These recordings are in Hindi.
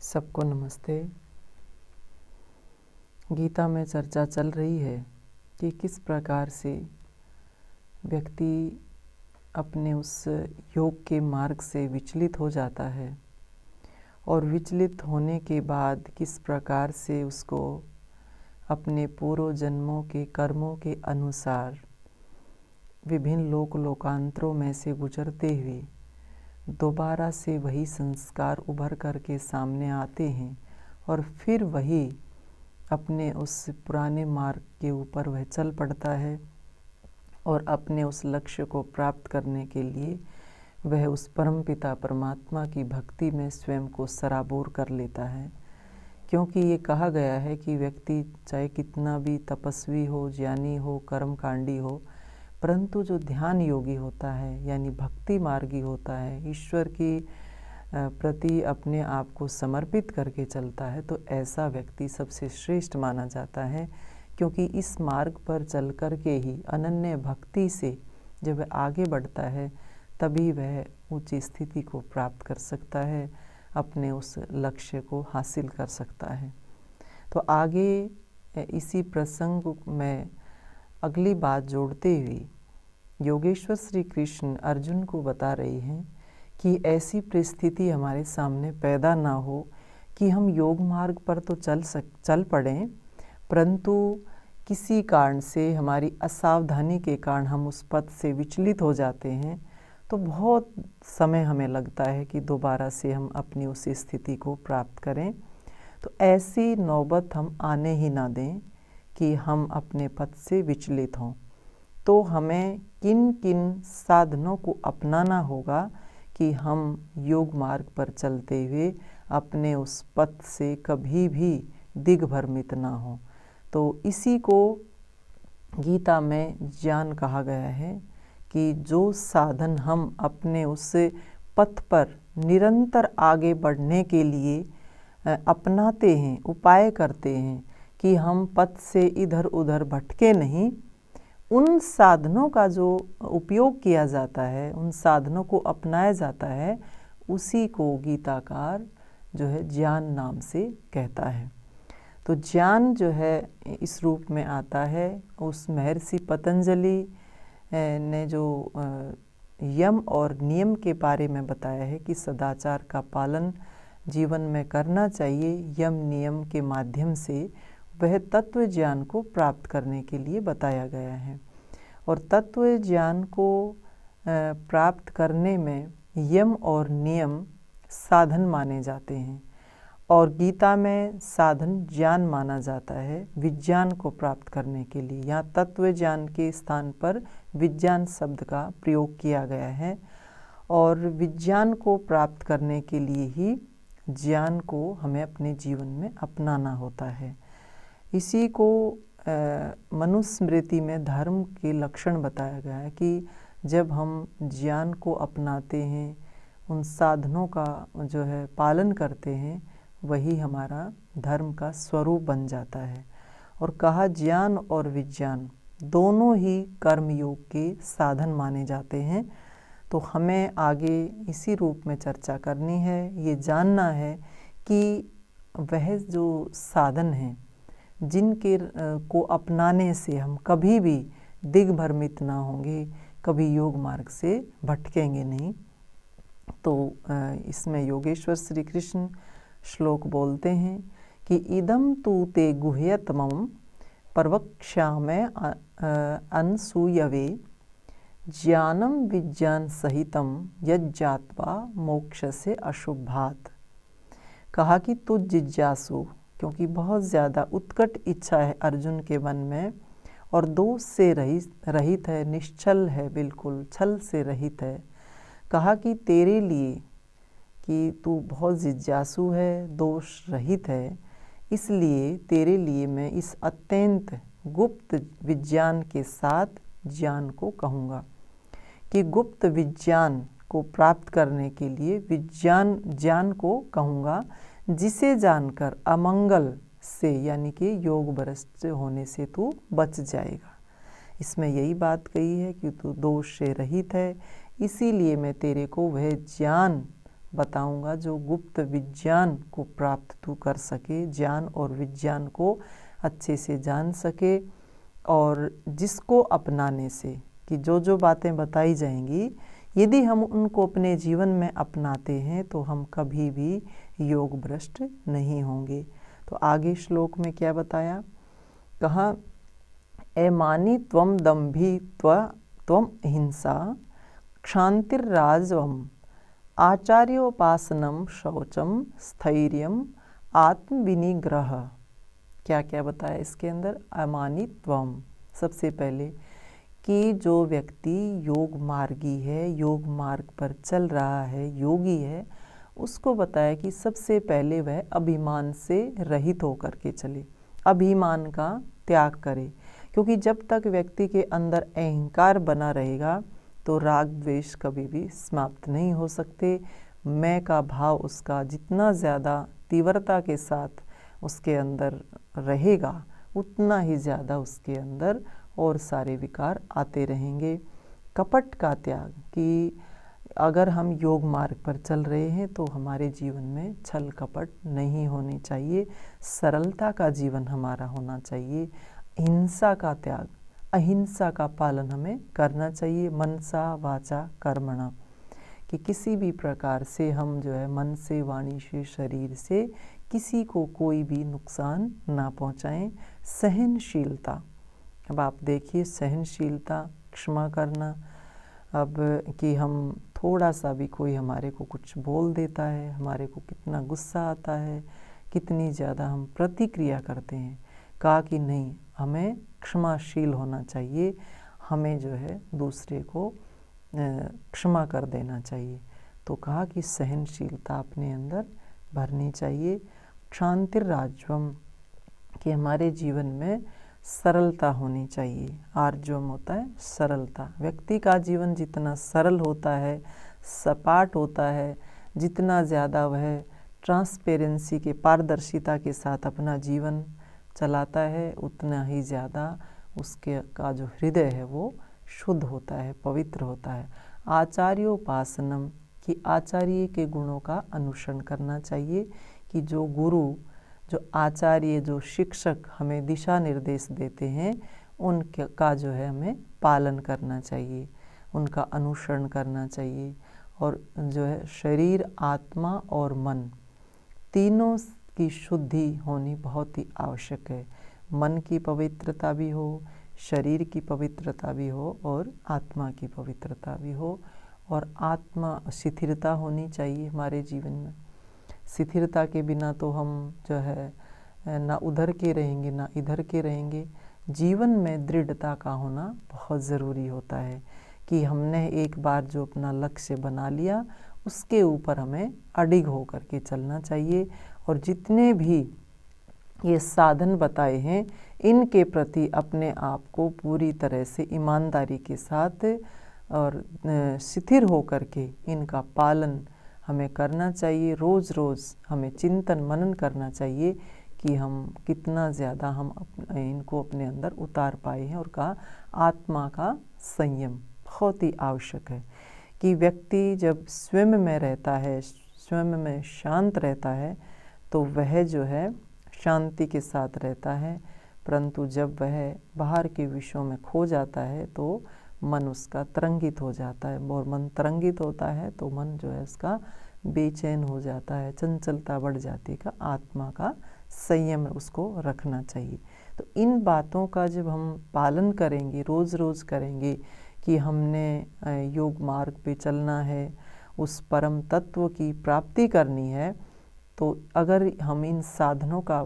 सबको नमस्ते। गीता में चर्चा चल रही है कि किस प्रकार से व्यक्ति अपने उस योग के मार्ग से विचलित हो जाता है और विचलित होने के बाद किस प्रकार से उसको अपने पूर्व जन्मों के कर्मों के अनुसार विभिन्न लोकांतरों में से गुजरते हुए दोबारा से वही संस्कार उभर कर के सामने आते हैं और फिर वही अपने उस पुराने मार्ग के ऊपर वह चल पड़ता है और अपने उस लक्ष्य को प्राप्त करने के लिए वह उस परमपिता परमात्मा की भक्ति में स्वयं को सराबोर कर लेता है। क्योंकि ये कहा गया है कि व्यक्ति चाहे कितना भी तपस्वी हो, ज्ञानी हो, कर्मकांडी हो, परंतु जो ध्यान योगी होता है यानी भक्ति मार्गी होता है, ईश्वर की प्रति अपने आप को समर्पित करके चलता है, तो ऐसा व्यक्ति सबसे श्रेष्ठ माना जाता है। क्योंकि इस मार्ग पर चल कर के ही अनन्य भक्ति से जब वह आगे बढ़ता है तभी वह उच्च स्थिति को प्राप्त कर सकता है, अपने उस लक्ष्य को हासिल कर सकता है। तो आगे इसी प्रसंग में अगली बात जोड़ते हुए योगेश्वर श्री कृष्ण अर्जुन को बता रहे हैं कि ऐसी परिस्थिति हमारे सामने पैदा ना हो कि हम योग मार्ग पर तो चल पड़ें, परंतु किसी कारण से हमारी असावधानी के कारण हम उस पथ से विचलित हो जाते हैं, तो बहुत समय हमें लगता है कि दोबारा से हम अपनी उस स्थिति को प्राप्त करें। तो ऐसी नौबत हम आने ही ना दें कि हम अपने पथ से विचलित हों। तो हमें किन किन साधनों को अपनाना होगा कि हम योग मार्ग पर चलते हुए अपने उस पथ से कभी भी दिग्भ्रमित ना हो। तो इसी को गीता में ज्ञान कहा गया है कि जो साधन हम अपने उस पथ पर निरंतर आगे बढ़ने के लिए अपनाते हैं, उपाय करते हैं कि हम पथ से इधर उधर भटके नहीं, उन साधनों का जो उपयोग किया जाता है, उन साधनों को अपनाया जाता है, उसी को गीताकार जो है ज्ञान नाम से कहता है। तो ज्ञान जो है इस रूप में आता है। उस महर्षि पतंजलि ने जो यम और नियम के बारे में बताया है कि सदाचार का पालन जीवन में करना चाहिए, यम नियम के माध्यम से वह तत्व ज्ञान को प्राप्त करने के लिए बताया गया है। और तत्व ज्ञान को प्राप्त करने में यम और नियम साधन माने जाते हैं और गीता में साधन ज्ञान माना जाता है विज्ञान को प्राप्त करने के लिए। यहाँ तत्व ज्ञान के स्थान पर विज्ञान शब्द का प्रयोग किया गया है और विज्ञान को प्राप्त करने के लिए ही ज्ञान को हमें अपने जीवन में अपनाना होता है। इसी को मनुस्मृति में धर्म के लक्षण बताया गया है कि जब हम ज्ञान को अपनाते हैं, उन साधनों का जो है पालन करते हैं, वही हमारा धर्म का स्वरूप बन जाता है। और कहा ज्ञान और विज्ञान दोनों ही कर्मयोग के साधन माने जाते हैं। तो हमें आगे इसी रूप में चर्चा करनी है, ये जानना है कि वह जो साधन हैं जिनके को अपनाने से हम कभी भी दिग्भ्रमित ना होंगे, कभी योग मार्ग से भटकेंगे नहीं। तो इसमें योगेश्वर श्री कृष्ण श्लोक बोलते हैं कि इदम तू ते गुह्यतमं प्रवक्ष्यामि अनसूयवे ज्ञानम विज्ञान सहितम यज्ञात्वा मोक्ष से अशुभात। कहा कि तू जिज्ञासु, क्योंकि बहुत ज़्यादा उत्कट इच्छा है अर्जुन के मन में और दोष से रहित है, निश्चल है, बिल्कुल छल से रहित है। कहा कि तेरे लिए कि तू बहुत जिज्ञासु है, दोष रहित है, इसलिए तेरे लिए मैं इस अत्यंत गुप्त विज्ञान के साथ ज्ञान को कहूँगा कि गुप्त विज्ञान को प्राप्त करने के लिए ज्ञान को कहूँगा, जिसे जानकर अमंगल से यानी कि योग भ्रष्ट होने से तू बच जाएगा। इसमें यही बात कही है कि तू दोष से रहित है, इसीलिए मैं तेरे को वह ज्ञान बताऊंगा जो गुप्त विज्ञान को प्राप्त तू कर सके, ज्ञान और विज्ञान को अच्छे से जान सके, और जिसको अपनाने से कि जो बातें बताई जाएंगी यदि हम उनको अपने जीवन में अपनाते हैं तो हम कभी भी योग भ्रष्ट नहीं होंगे। तो आगे श्लोक में क्या बताया, कहा एमानी त्वम दम्भी त्वम हिंसा क्षांतिर्राजवम आचार्योपासनम शौचम स्थैर्यम आत्मविनिग्रह। क्या क्या बताया इसके अंदर, अमानित्वम सबसे पहले कि जो व्यक्ति योग मार्गी है, योग मार्ग पर चल रहा है, योगी है, उसको बताया कि सबसे पहले वह अभिमान से रहित होकर के चले, अभिमान का त्याग करे, क्योंकि जब तक व्यक्ति के अंदर अहंकार बना रहेगा तो राग द्वेष कभी भी समाप्त नहीं हो सकते। मैं का भाव उसका जितना ज़्यादा तीव्रता के साथ उसके अंदर रहेगा उतना ही ज़्यादा उसके अंदर और सारे विकार आते रहेंगे। कपट का त्याग, कि अगर हम योग मार्ग पर चल रहे हैं तो हमारे जीवन में छल कपट नहीं होनी चाहिए, सरलता का जीवन हमारा होना चाहिए। हिंसा का त्याग, अहिंसा का पालन हमें करना चाहिए, मनसा वाचा कर्मणा, कि किसी भी प्रकार से हम जो है मन से, वाणी से, शरीर से किसी को कोई भी नुकसान ना पहुंचाएं। सहनशीलता, अब आप देखिए सहनशीलता, क्षमा करना, अब कि हम थोड़ा सा भी कोई हमारे को कुछ बोल देता है, हमारे को कितना गुस्सा आता है, कितनी ज़्यादा हम प्रतिक्रिया करते हैं, कहा कि नहीं, हमें क्षमाशील होना चाहिए, हमें जो है दूसरे को क्षमा कर देना चाहिए। तो कहा कि सहनशीलता अपने अंदर भरनी चाहिए। क्षांतिर्राजवम, कि हमारे जीवन में सरलता होनी चाहिए। आर्जवम होता है सरलता, व्यक्ति का जीवन जितना सरल होता है, सपाट होता है, जितना ज़्यादा वह ट्रांसपेरेंसी के, पारदर्शिता के साथ अपना जीवन चलाता है, उतना ही ज़्यादा उसके का जो हृदय है वो शुद्ध होता है, पवित्र होता है। आचार्योपासनम, कि आचार्य के गुणों का अनुसरण करना चाहिए, कि जो गुरु, जो आचार्य, जो शिक्षक हमें दिशा निर्देश देते हैं उनका जो है हमें पालन करना चाहिए, उनका अनुसरण करना चाहिए। और जो है शरीर, आत्मा और मन तीनों की शुद्धि होनी बहुत ही आवश्यक है। मन की पवित्रता भी हो, शरीर की पवित्रता भी हो और आत्मा की पवित्रता भी हो, और आत्मा स्थिरता होनी चाहिए हमारे जीवन में। स्थिरता के बिना तो हम जो है ना उधर के रहेंगे ना इधर के रहेंगे। जीवन में दृढ़ता का होना बहुत ज़रूरी होता है, कि हमने एक बार जो अपना लक्ष्य बना लिया उसके ऊपर हमें अडिग होकर के चलना चाहिए, और जितने भी ये साधन बताए हैं इनके प्रति अपने आप को पूरी तरह से ईमानदारी के साथ और स्थिर होकर के इनका पालन हमें करना चाहिए। रोज़ रोज़ हमें चिंतन मनन करना चाहिए कि हम कितना ज़्यादा हम इनको अपने अंदर उतार पाए हैं। और कहा आत्मा का संयम बहुत ही आवश्यक है, कि व्यक्ति जब स्वयं में रहता है, स्वयं में शांत रहता है तो वह जो है शांति के साथ रहता है, परंतु जब वह बाहर के विषयों में खो जाता है तो मन उसका तरंगित हो जाता है, और मन तरंगित होता है तो मन जो है उसका बेचैन हो जाता है, चंचलता बढ़ जाती है। का आत्मा का संयम उसको रखना चाहिए। तो इन बातों का जब हम पालन करेंगे, रोज़ रोज़ करेंगे, कि हमने योग मार्ग पे चलना है, उस परम तत्व की प्राप्ति करनी है, तो अगर हम इन साधनों का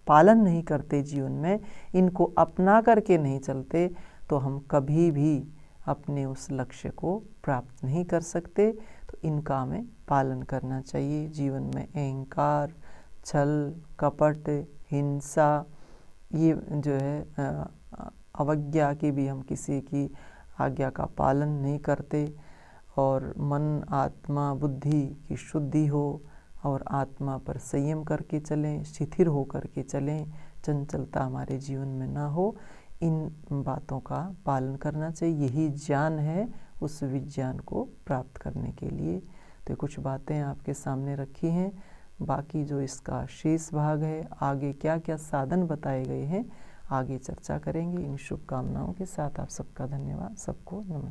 पालन नहीं करते जीवन में, इनको अपना करके नहीं चलते, तो हम कभी भी अपने उस लक्ष्य को प्राप्त नहीं कर सकते। तो इनका हमें पालन करना चाहिए। जीवन में अहंकार, छल कपट, हिंसा, ये जो है अवज्ञा की भी हम किसी की आज्ञा का पालन नहीं करते, और मन आत्मा बुद्धि की शुद्धि हो और आत्मा पर संयम करके चलें, शिथिर हो करके चलें, चंचलता हमारे जीवन में ना हो। इन बातों का पालन करना चाहिए। यही ज्ञान है उस विज्ञान को प्राप्त करने के लिए। तो कुछ बातें आपके सामने रखी हैं। बाकी जो इसका शेष भाग है, आगे क्या क्या साधन बताए गए हैं, आगे चर्चा करेंगे। इन शुभकामनाओं के साथ आप सबका धन्यवाद। सबको नमस्कार।